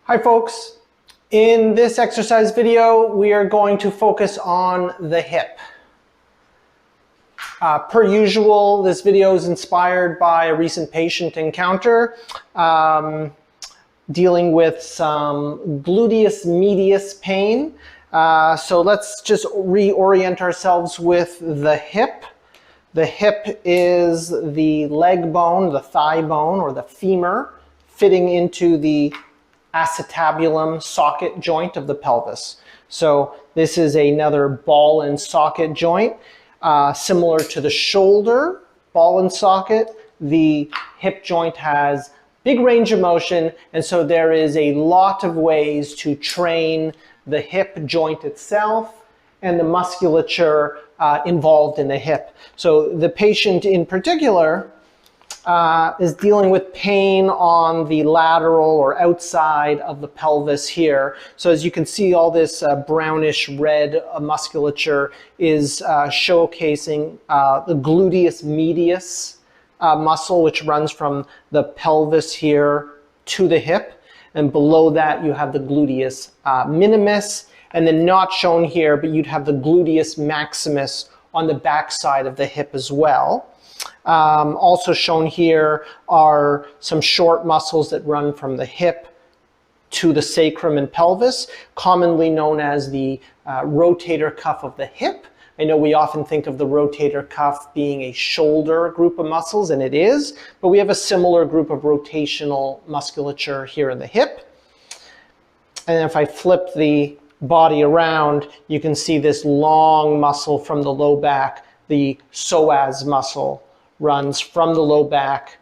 Hi folks, in this exercise video we are going to focus on the hip. Per usual, this video is inspired by a recent patient encounter dealing with some gluteus medius pain. So let's just reorient ourselves with the hip. The hip is the leg bone, the thigh bone, or the femur, fitting into the acetabulum socket joint of the pelvis. So this is another ball and socket joint. Similar to the shoulder ball and socket, the hip joint has big range of motion, and so there is a lot of ways to train the hip joint itself and the musculature involved in the hip. So the patient in particular is dealing with pain on the lateral or outside of the pelvis here. So as you can see, all this brownish red musculature is showcasing the gluteus medius muscle, which runs from the pelvis here to the hip. And below that, you have the gluteus minimus. And then not shown here, but you'd have the gluteus maximus on the back side of the hip as well. Also shown here are some short muscles that run from the hip to the sacrum and pelvis, commonly known as the rotator cuff of the hip. I know we often think of the rotator cuff being a shoulder group of muscles, and it is, but we have a similar group of rotational musculature here in the hip. And if I flip the body around, you can see this long muscle from the low back, the psoas muscle, runs from the low back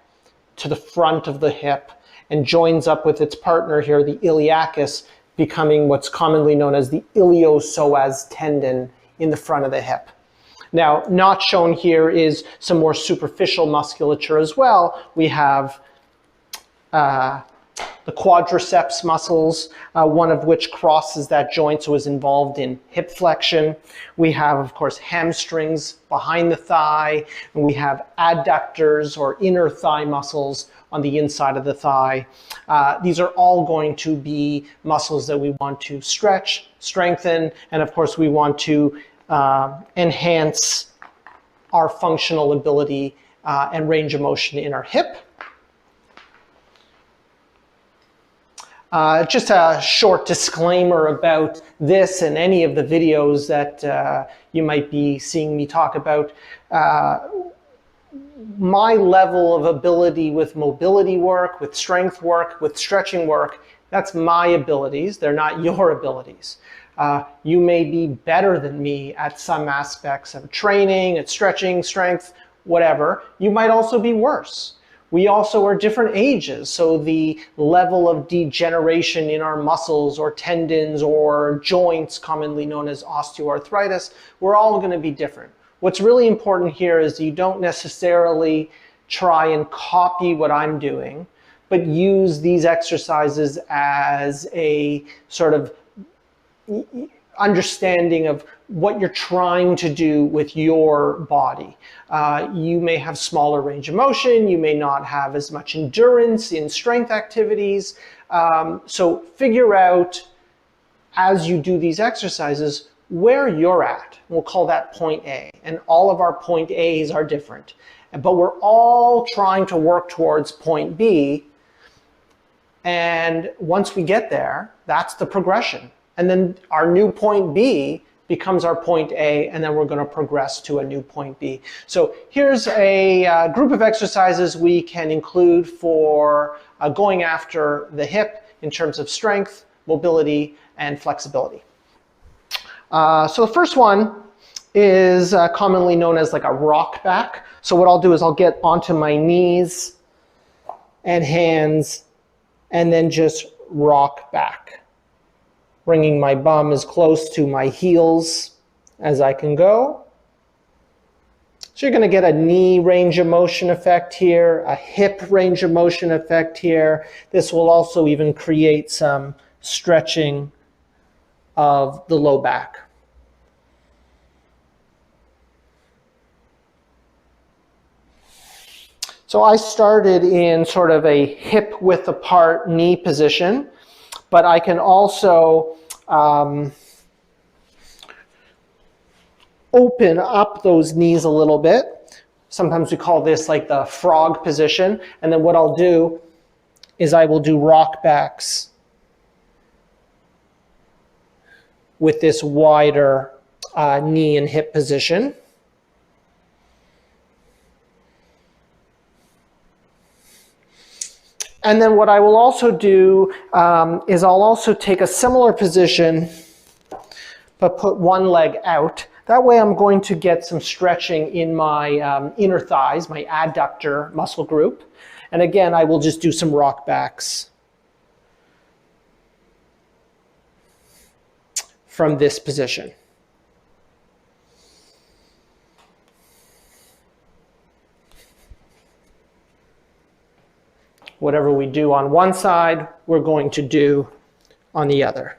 to the front of the hip and joins up with its partner here, the iliacus, becoming what's commonly known as the iliopsoas tendon in the front of the hip. Now, not shown here is some more superficial musculature as well. We have the quadriceps muscles, one of which crosses that joint, so is involved in hip flexion. We have, of course, hamstrings behind the thigh, and we have adductors or inner thigh muscles on the inside of the thigh. These are all going to be muscles that we want to stretch, strengthen, and of course we want to enhance our functional ability and range of motion in our hip. Just a short disclaimer about this and any of the videos that you might be seeing me talk about. My level of ability with mobility work, with strength work, with stretching work, that's my abilities. They're not your abilities. You may be better than me at some aspects of training, at stretching, strength, whatever. You might also be worse. We also are different ages, so the level of degeneration in our muscles or tendons or joints, commonly known as osteoarthritis, we're all going to be different. What's really important here is you don't necessarily try and copy what I'm doing, but use these exercises as a sort of understanding of what you're trying to do with your body. You may have smaller range of motion, you may not have as much endurance in strength activities. So figure out, as you do these exercises, where you're at. We'll call that point A. And all of our point A's are different. But we're all trying to work towards point B. And once we get there, that's the progression. And then our new point B becomes our point A, and then we're going to progress to a new point B. So here's a group of exercises we can include for going after the hip in terms of strength, mobility, and flexibility. So the first one is commonly known as like a rock back. So what I'll do is I'll get onto my knees and hands and then just rock back, bringing my bum as close to my heels as I can go. So you're going to get a knee range of motion effect here, a hip range of motion effect here. This will also even create some stretching of the low back. So I started in sort of a hip width apart knee position. but I can also open up those knees a little bit. Sometimes we call this like the frog position. And then what I'll do is I will do rock backs with this wider knee and hip position. And then what I will also do is I'll also take a similar position, but put one leg out. That way I'm going to get some stretching in my inner thighs, my adductor muscle group. And again, I will just do some rock backs from this position. Whatever we do on one side, we're going to do on the other.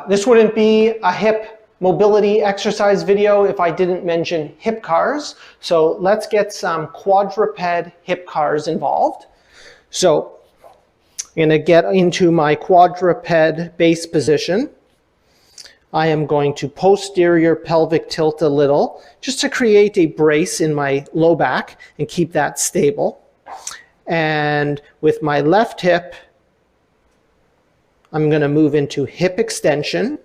This wouldn't be a hip mobility exercise video if I didn't mention hip cars. So let's get some quadruped hip cars involved. So I'm going to get into my quadruped base position. I am going to posterior pelvic tilt a little just to create a brace in my low back and keep that stable. And with my left hip, I'm going to move into hip extension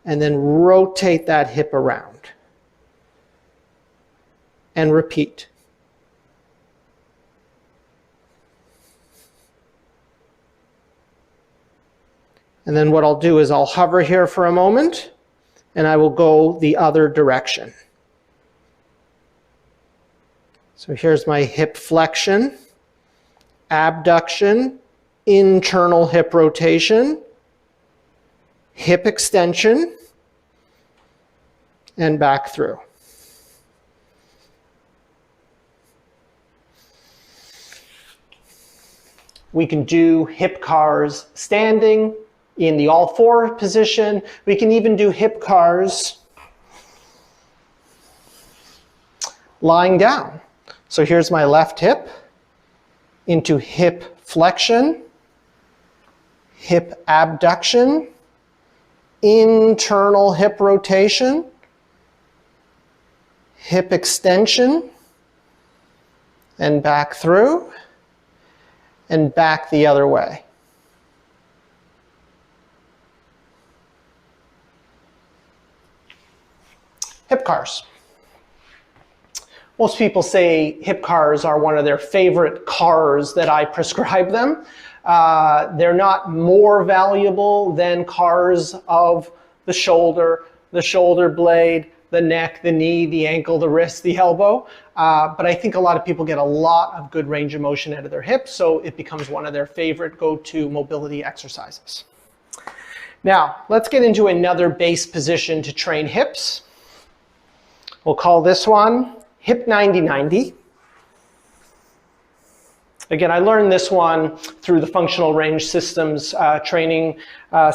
and then rotate that hip around and repeat. And then what I'll do is I'll hover here for a moment and I will go the other direction. So here's my hip flexion, abduction, internal hip rotation, hip extension, and back through. We can do hip cars standing in the all four position. We can even do hip cars lying down. So here's my left hip into hip flexion, hip abduction, internal hip rotation, hip extension, and back through, and back the other way. Hip cars. Most people say hip cars are one of their favorite cars that I prescribe them. They're not more valuable than cars of the shoulder blade, the neck, the knee, the ankle, the wrist, the elbow. But I think a lot of people get a lot of good range of motion out of their hips, so it becomes one of their favorite go-to mobility exercises. Now, let's get into another base position to train hips. We'll call this one hip 90-90. Again, I learned this one through the functional range systems training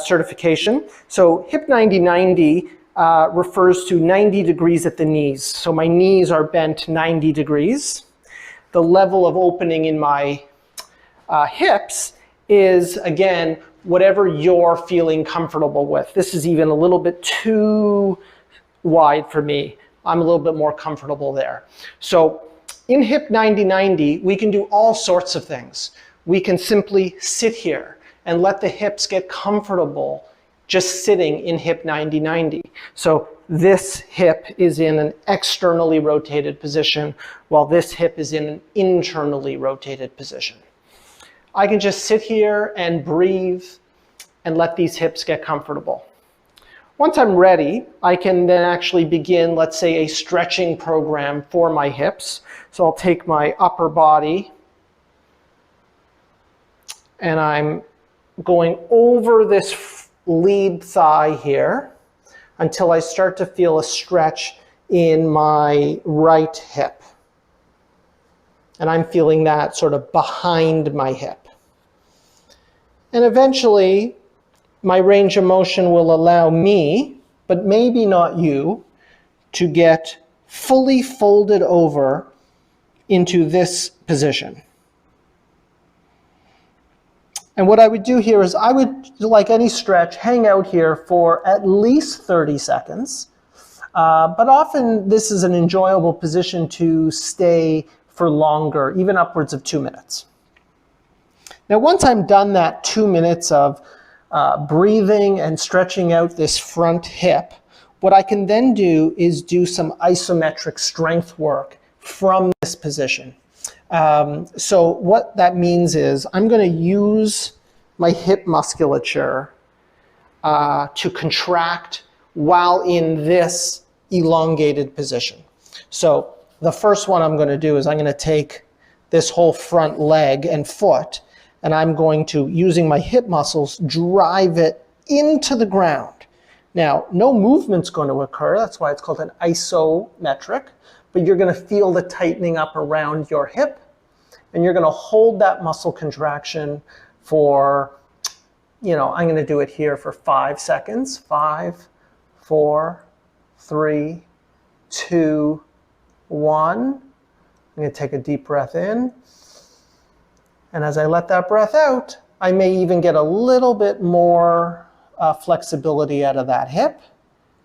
certification. So hip 90-90 refers to 90 degrees at the knees. So my knees are bent 90 degrees. The level of opening in my hips is, again, whatever you're feeling comfortable with. This is even a little bit too wide for me. I'm a little bit more comfortable there. So in hip 90-90, we can do all sorts of things. We can simply sit here and let the hips get comfortable just sitting in hip 90-90. So this hip is in an externally rotated position, while this hip is in an internally rotated position. I can just sit here and breathe and let these hips get comfortable. Once I'm ready, I can then actually begin, let's say, a stretching program for my hips. So I'll take my upper body and I'm going over this lead thigh here until I start to feel a stretch in my right hip. And I'm feeling that sort of behind my hip. And eventually, my range of motion will allow me, but maybe not you, to get fully folded over into this position. And what I would do here is I would, like any stretch, hang out here for at least 30 seconds. But often this is an enjoyable position to stay for longer, even upwards of 2 minutes. Now, once I'm done that 2 minutes of breathing and stretching out this front hip, what I can then do is do some isometric strength work from this position. So what that means is I'm going to use my hip musculature to contract while in this elongated position. So the first one I'm going to do is I'm going to take this whole front leg and foot, and I'm going to, using my hip muscles, drive it into the ground. Now, no movement's going to occur. That's why it's called an isometric. But you're going to feel the tightening up around your hip, and you're going to hold that muscle contraction for, I'm going to do it here for 5 seconds. 5, 4, 3, 2, 1. I'm going to take a deep breath in. And as I let that breath out, I may even get a little bit more flexibility out of that hip.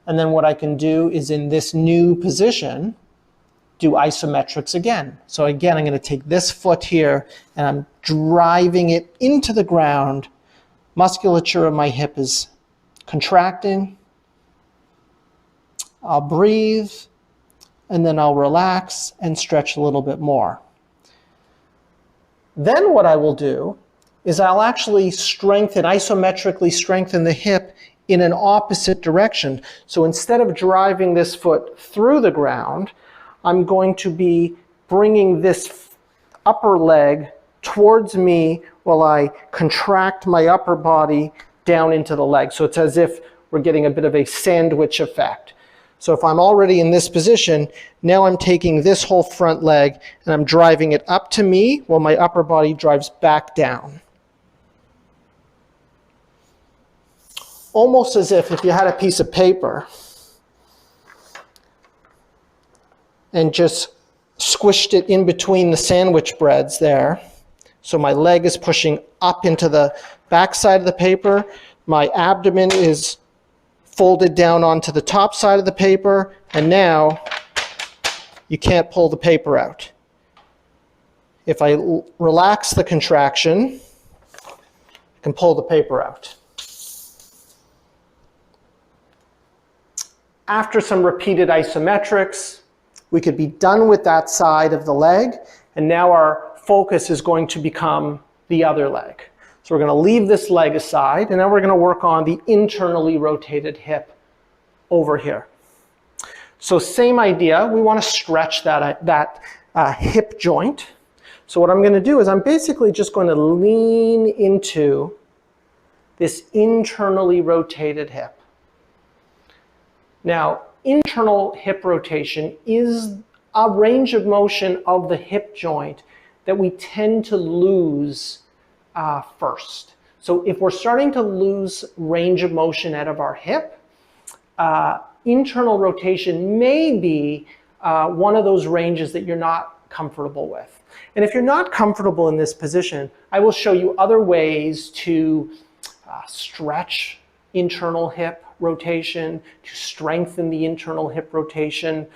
And then what I can do is, in this new position, do isometrics again. So again, I'm going to take this foot here and I'm driving it into the ground. Musculature of my hip is contracting. I'll breathe, and then I'll relax and stretch a little bit more. Then what I will do is I'll actually isometrically strengthen the hip in an opposite direction. So instead of driving this foot through the ground, I'm going to be bringing this upper leg towards me while I contract my upper body down into the leg. So it's as if we're getting a bit of a sandwich effect. So if I'm already in this position, now I'm taking this whole front leg and I'm driving it up to me while my upper body drives back down. Almost as if you had a piece of paper and just squished it in between the sandwich breads there. So my leg is pushing up into the back side of the paper. My abdomen is folded down onto the top side of the paper. And now you can't pull the paper out. If I relax the contraction, I can pull the paper out. After some repeated isometrics, we could be done with that side of the leg, and now our focus is going to become the other leg. So we're going to leave this leg aside, and now we're going to work on the internally rotated hip over here. So same idea, we want to stretch that hip joint. So what I'm going to do is I'm basically just going to lean into this internally rotated hip. Now, internal hip rotation is a range of motion of the hip joint that we tend to lose first. So if we're starting to lose range of motion out of our hip, internal rotation may be one of those ranges that you're not comfortable with. And if you're not comfortable in this position, I will show you other ways to stretch internal hip rotation, to strengthen the internal hip rotation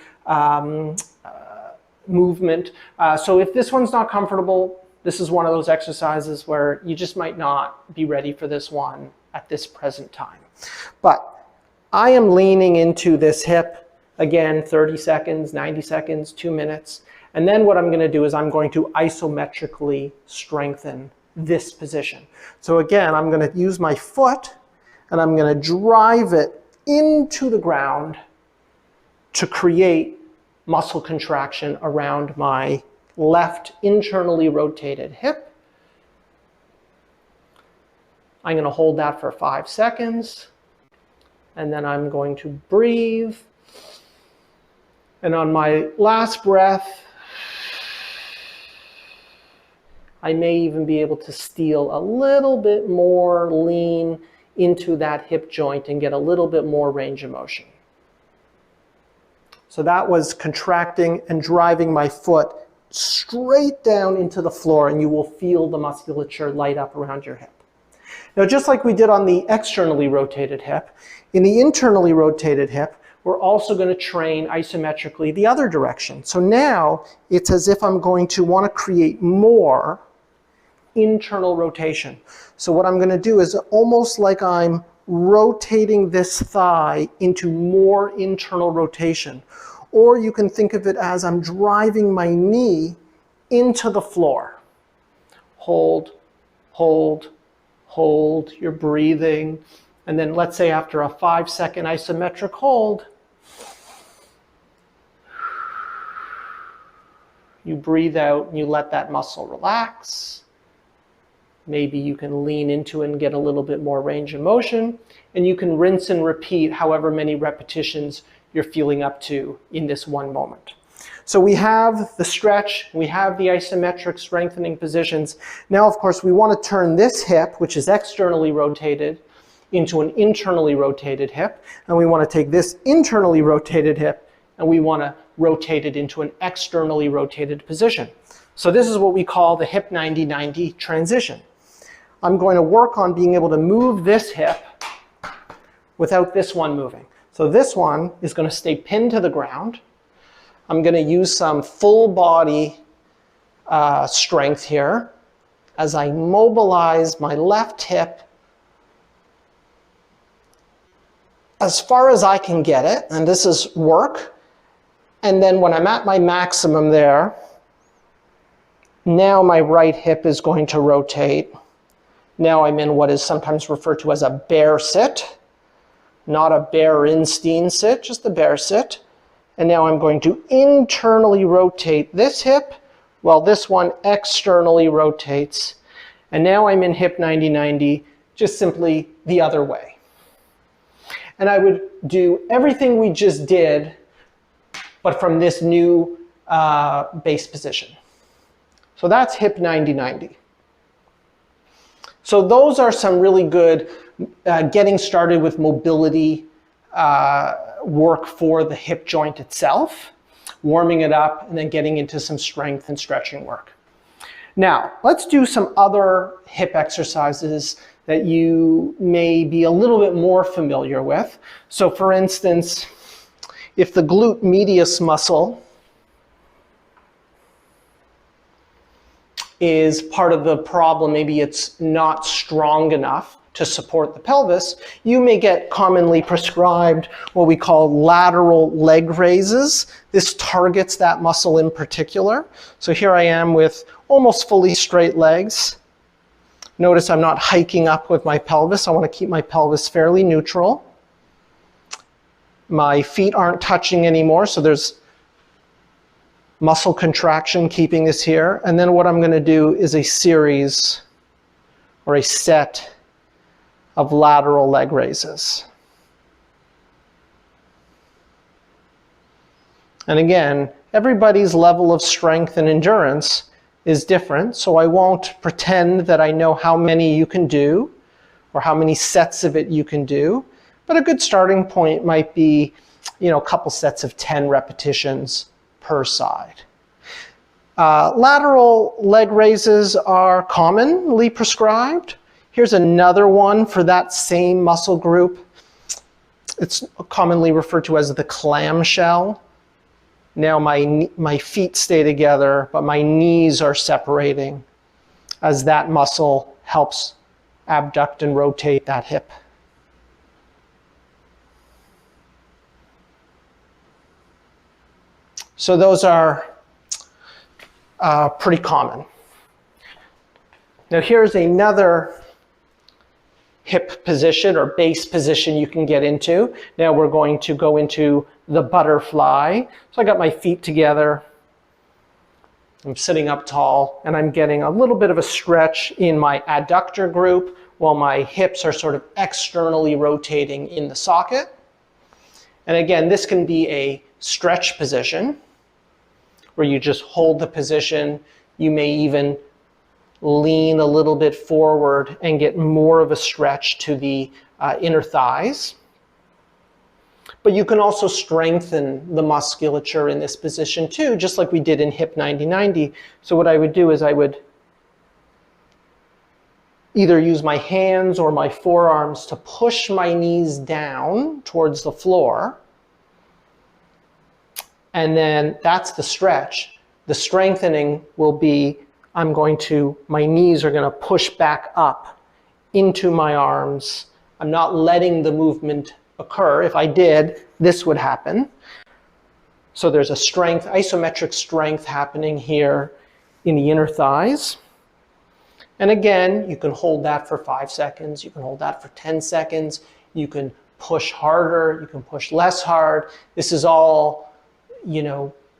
movement. So if this one's not comfortable, this is one of those exercises where you just might not be ready for this one at this present time. But I am leaning into this hip, again, 30 seconds, 90 seconds, 2 minutes. And then what I'm going to do is I'm going to isometrically strengthen this position. So again, I'm going to use my foot and I'm going to drive it into the ground to create muscle contraction around my left internally rotated hip. I'm going to hold that for 5 seconds, and then I'm going to breathe. And on my last breath, I may even be able to steal a little bit more lean into that hip joint and get a little bit more range of motion. So that was contracting and driving my foot straight down into the floor, and you will feel the musculature light up around your hip. Now, just like we did on the externally rotated hip, in the internally rotated hip, we're also going to train isometrically the other direction. So now it's as if I'm going to want to create more internal rotation. So what I'm going to do is almost like I'm rotating this thigh into more internal rotation. Or you can think of it as I'm driving my knee into the floor. Hold, hold, hold. You're breathing. And then let's say after a 5-second isometric hold, you breathe out and you let that muscle relax. Maybe you can lean into it and get a little bit more range of motion. And you can rinse and repeat however many repetitions you're feeling up to in this one moment. So we have the stretch, we have the isometric strengthening positions. Now, of course, we want to turn this hip, which is externally rotated, into an internally rotated hip. And we want to take this internally rotated hip and we want to rotate it into an externally rotated position. So this is what we call the hip 90-90 transition. I'm going to work on being able to move this hip without this one moving. So this one is going to stay pinned to the ground. I'm going to use some full body strength here as I mobilize my left hip as far as I can get it, and this is work. And then when I'm at my maximum there, now my right hip is going to rotate. Now I'm in what is sometimes referred to as a bear sit, not a Berenstein sit, just the bear sit. And now I'm going to internally rotate this hip while this one externally rotates. And now I'm in hip 90-90, just simply the other way. And I would do everything we just did, but from this new base position. So that's hip 90-90. So those are some really good getting started with mobility work for the hip joint itself, warming it up, and then getting into some strength and stretching work. Now, let's do some other hip exercises that you may be a little bit more familiar with. So for instance, if the glute medius muscle is part of the problem, maybe it's not strong enough to support the pelvis, you may get commonly prescribed what we call lateral leg raises. This targets that muscle in particular. So here I am with almost fully straight legs. Notice I'm not hiking up with my pelvis. I want to keep my pelvis fairly neutral. My feet aren't touching anymore, so there's muscle contraction keeping this here. And then what I'm going to do is a series or a set of lateral leg raises. And again, everybody's level of strength and endurance is different, so I won't pretend that I know how many you can do or how many sets of it you can do. But a good starting point might be, a couple sets of 10 repetitions per side. Lateral leg raises are commonly prescribed. Here's another one for that same muscle group. It's commonly referred to as the clam shell. Now my feet stay together, but my knees are separating as that muscle helps abduct and rotate that hip. So those are pretty common. Now here's another hip position or base position you can get into. Now we're going to go into the butterfly. So I got my feet together. I'm sitting up tall and I'm getting a little bit of a stretch in my adductor group while my hips are sort of externally rotating in the socket. And again, this can be a stretch position where you just hold the position. You may even lean a little bit forward and get more of a stretch to the inner thighs. But you can also strengthen the musculature in this position too, just like we did in hip 90-90. So what I would do is I would either use my hands or my forearms to push my knees down towards the floor. And then that's the stretch. The strengthening will be, my knees are gonna push back up into my arms. I'm not letting the movement occur. If I did, this would happen. So there's a strength, isometric strength happening here in the inner thighs. And again, you can hold that for 5 seconds. You can hold that for 10 seconds. You can push harder. You can push less hard. This is all,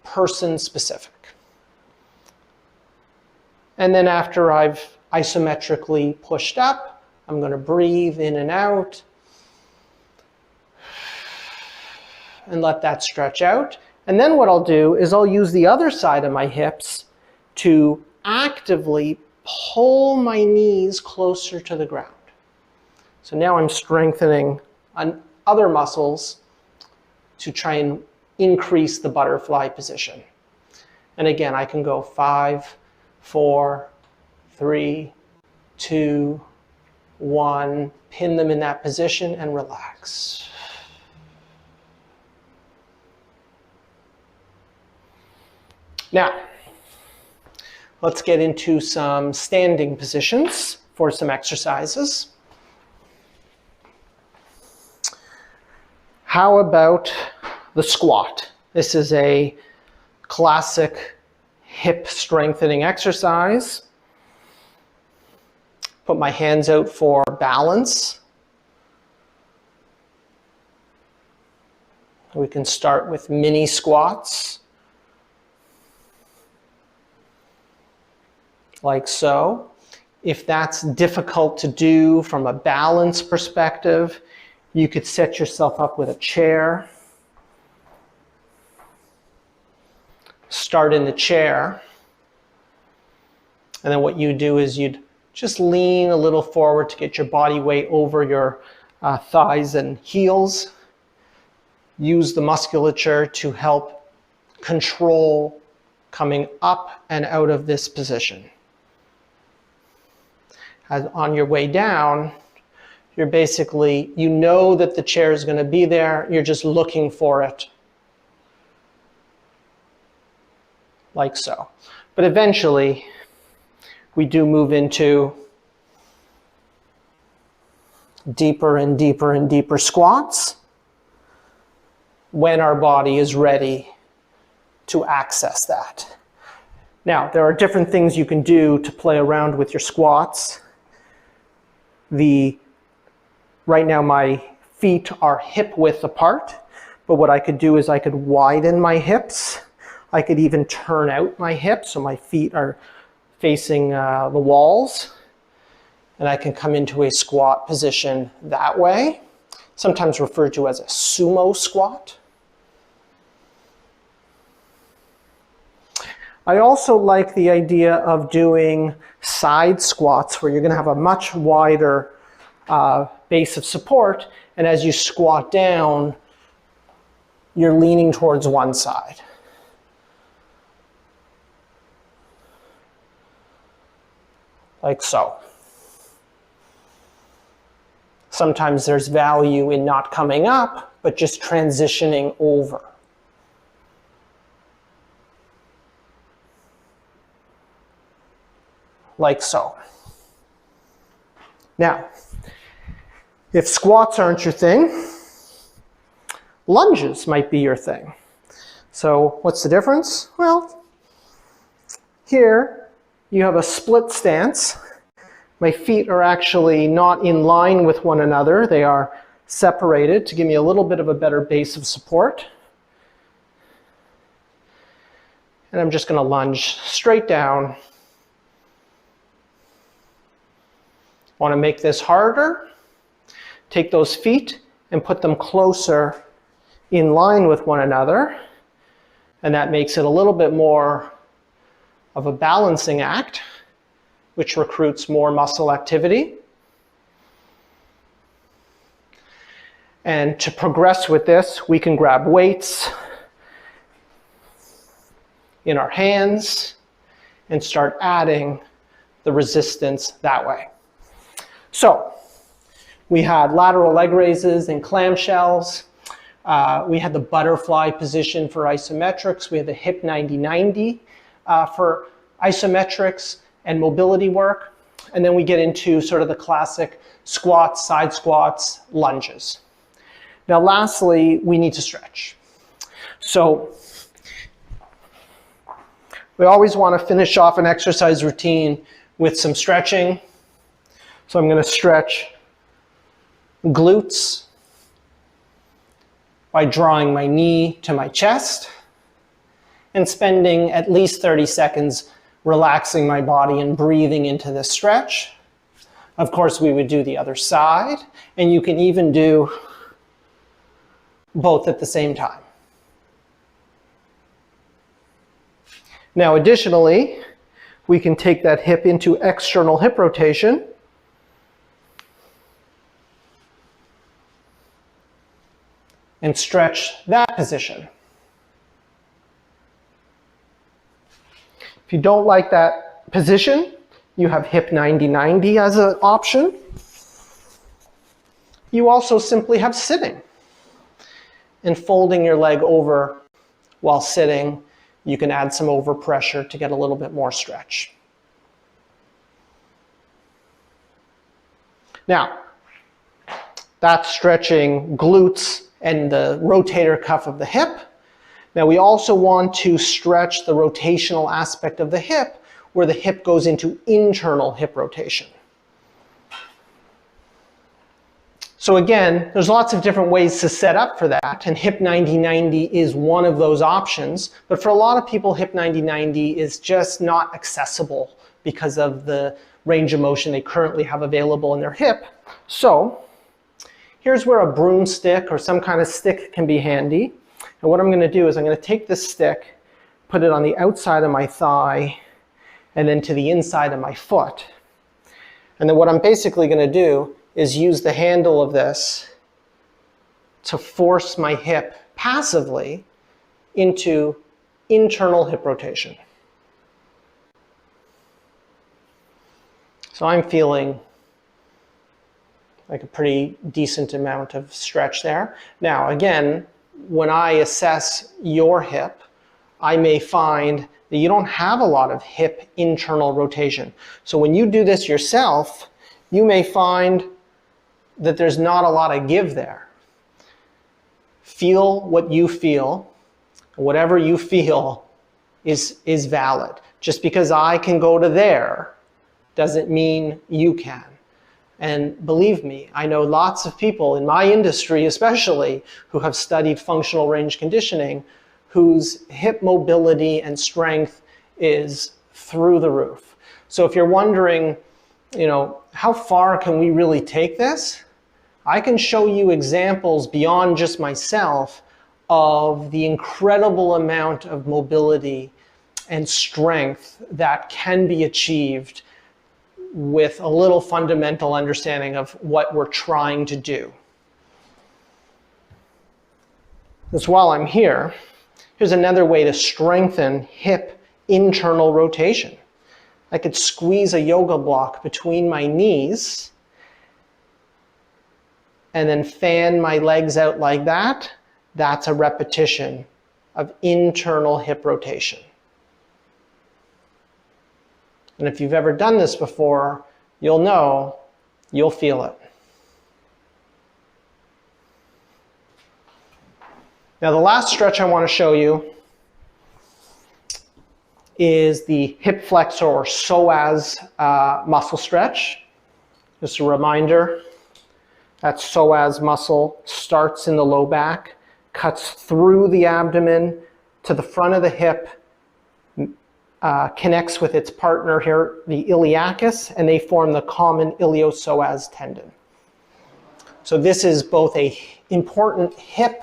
person specific. And then after I've isometrically pushed up, I'm going to breathe in and out and let that stretch out. And then what I'll do is I'll use the other side of my hips to actively pull my knees closer to the ground. So now I'm strengthening on other muscles to try and increase the butterfly position. And again, I can go 5, 4, 3, 2, 1, pin them in that position and relax. Now, let's get into some standing positions for some exercises. How about the squat? This is a classic hip strengthening exercise. Put my hands out for balance. We can start with mini squats, like so. If that's difficult to do from a balance perspective, you could set yourself up with a chair. Start in the chair. And then what you do is you'd just lean a little forward to get your body weight over your thighs and heels. Use the musculature to help control coming up and out of this position. As on your way down, you're basically, you know that the chair is going to be there, you're just looking for it. Like so. But eventually, we do move into deeper and deeper and deeper squats when our body is ready to access that. Now, there are different things you can do to play around with your squats. Right now my feet are hip width apart, but what I could do is I could widen my hips. I could even turn out my hips so my feet are facing the walls, and I can come into a squat position that way, sometimes referred to as a sumo squat. I also like the idea of doing side squats where you're going to have a much wider base of support, and as you squat down, you're leaning towards one side. Like so. Sometimes there's value in not coming up, but just transitioning over. Like so. Now, if squats aren't your thing, lunges might be your thing. So what's the difference? Well, here you have a split stance. My feet are actually not in line with one another. They are separated to give me a little bit of a better base of support. And I'm just going to lunge straight down. Want to make this harder? Take those feet and put them closer in line with one another. And that makes it a little bit more of a balancing act, which recruits more muscle activity. And to progress with this, we can grab weights in our hands and start adding the resistance that way. So we had lateral leg raises and clam shells. We had the butterfly position for isometrics. We had the hip 90-90 for isometrics and mobility work. And then we get into sort of the classic squats, side squats, lunges. Now lastly, we need to stretch. So we always want to finish off an exercise routine with some stretching. So I'm going to stretch glutes by drawing my knee to my chest and spending at least 30 seconds relaxing my body and breathing into this stretch. Of course, we would do the other side, and you can even do both at the same time. Now, additionally, we can take that hip into external hip rotation. And stretch that position. If you don't like that position, you have hip 90-90 as an option. You also simply have sitting. And folding your leg over while sitting, you can add some overpressure to get a little bit more stretch. Now, that's stretching glutes and the rotator cuff of the hip. Now we also want to stretch the rotational aspect of the hip, where the hip goes into internal hip rotation. So again, there's lots of different ways to set up for that, and hip 90-90 is one of those options. But for a lot of people, hip 90-90 is just not accessible because of the range of motion they currently have available in their hip. So here's where a broomstick or some kind of stick can be handy. And what I'm going to do is I'm going to take this stick, put it on the outside of my thigh, and then to the inside of my foot. And then what I'm basically going to do is use the handle of this to force my hip passively into internal hip rotation. So I'm feeling like a pretty decent amount of stretch there. Now again, when I assess your hip, I may find that you don't have a lot of hip internal rotation. So when you do this yourself, you may find that there's not a lot of give there. Feel what you feel. Whatever you feel is valid. Just because I can go to there doesn't mean you can. And believe me, I know lots of people in my industry especially who have studied functional range conditioning whose hip mobility and strength is through the roof. So if you're wondering, how far can we really take this? I can show you examples beyond just myself of the incredible amount of mobility and strength that can be achieved with a little fundamental understanding of what we're trying to do. Just while I'm here, here's another way to strengthen hip internal rotation. I could squeeze a yoga block between my knees and then fan my legs out like that. That's a repetition of internal hip rotation. And if you've ever done this before, you'll know, you'll feel it. Now the last stretch I want to show you is the hip flexor or psoas muscle stretch. Just a reminder, that psoas muscle starts in the low back, cuts through the abdomen to the front of the hip, connects with its partner here, the iliacus, and they form the common iliopsoas tendon. So this is both an important hip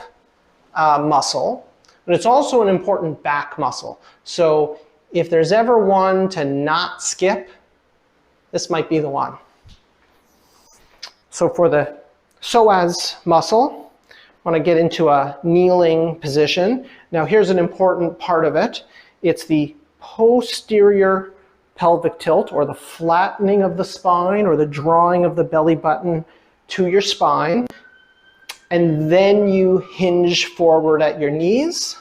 muscle, but it's also an important back muscle. So if there's ever one to not skip, this might be the one. So for the psoas muscle, want to get into a kneeling position. Now here's an important part of it. It's the posterior pelvic tilt, or the flattening of the spine, or the drawing of the belly button to your spine. And then you hinge forward at your knees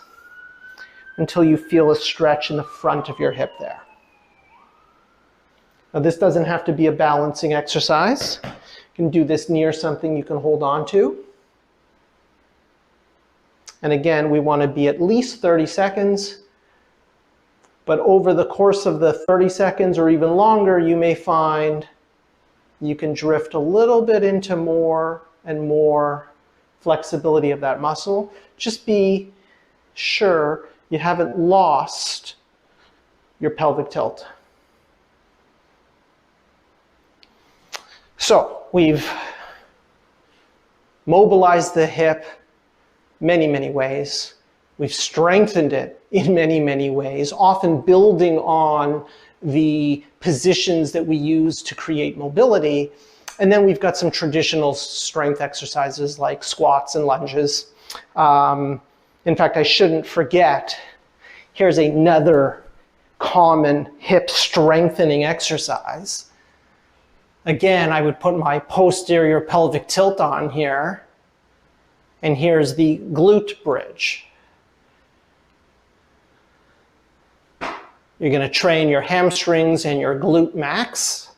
until you feel a stretch in the front of your hip there. Now this doesn't have to be a balancing exercise. You can do this near something you can hold on to. And again, we want to be at least 30 seconds. But over the course of the 30 seconds or even longer, you may find you can drift a little bit into more and more flexibility of that muscle. Just be sure you haven't lost your pelvic tilt. So we've mobilized the hip many, many ways. We've strengthened it in many, many ways, often building on the positions that we use to create mobility. And then we've got some traditional strength exercises like squats and lunges. In fact, I shouldn't forget, here's another common hip strengthening exercise. Again, I would put my posterior pelvic tilt on here, and here's the glute bridge. You're going to train your hamstrings and your glute max.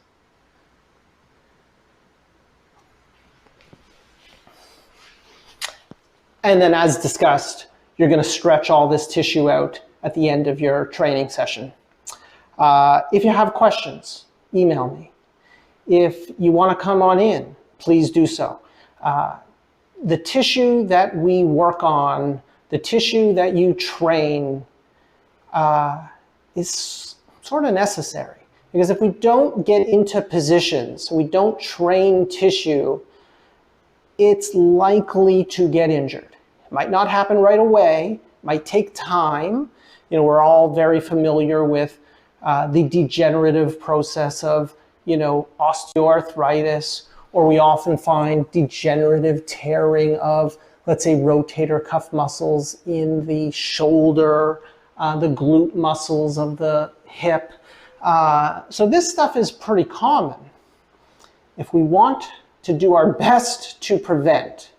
And then, as discussed, you're going to stretch all this tissue out at the end of your training session. If you have questions, email me. If you want to come on in, please do so. The tissue that we work on, the tissue that you train, is sort of necessary. Because if we don't get into positions, we don't train tissue, it's likely to get injured. It might not happen right away, it might take time. We're all very familiar with the degenerative process of, osteoarthritis, or we often find degenerative tearing of, let's say, rotator cuff muscles in the shoulder, the glute muscles of the hip. So this stuff is pretty common. If we want to do our best to prevent,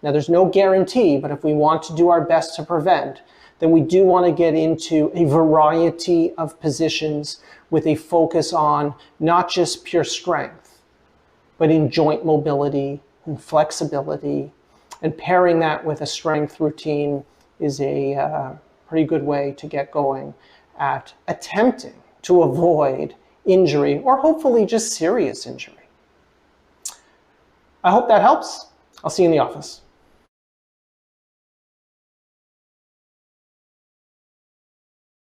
now there's no guarantee, but if we want to do our best to prevent, then we do want to get into a variety of positions with a focus on not just pure strength, but in joint mobility and flexibility. And pairing that with a strength routine is a pretty good way to get going at attempting to avoid injury, or hopefully just serious injury. I hope that helps. I'll see you in the office.